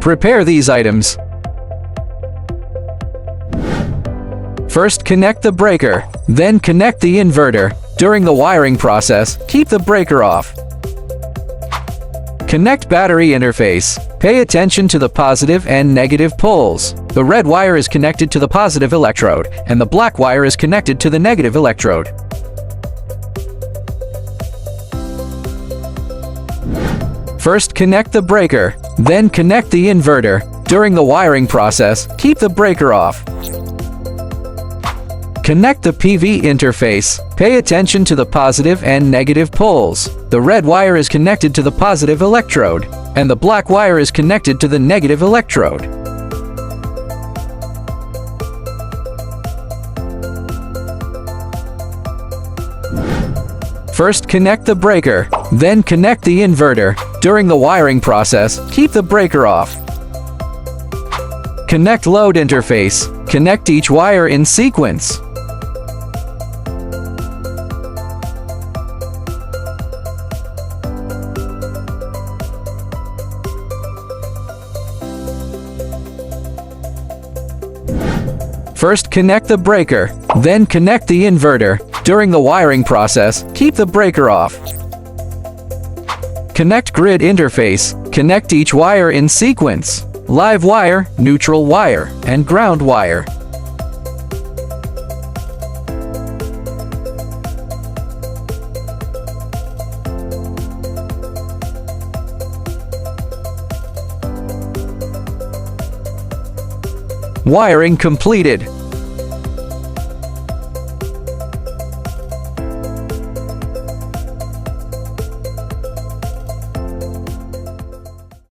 Prepare these items. First, connect the breaker, then connect the inverter. During the wiring process, keep the breaker off. Connect battery interface. Pay attention to the positive and negative poles. The red wire is connected to the positive electrode, and the black wire is connected to the negative electrode. First, connect the breaker, then connect the inverter. During the wiring process, keep the breaker off. Connect the PV interface. Pay attention to the positive and negative poles. The red wire is connected to the positive electrode, and the black wire is connected to the negative electrode. First, connect the breaker, then connect the inverter. During the wiring process, keep the breaker off. Connect load interface. Connect each wire in sequence. First, connect the breaker, then connect the inverter. During the wiring process, keep the breaker off. Connect grid interface. Connect each wire in sequence. Live wire, neutral wire, and ground wire. Wiring completed.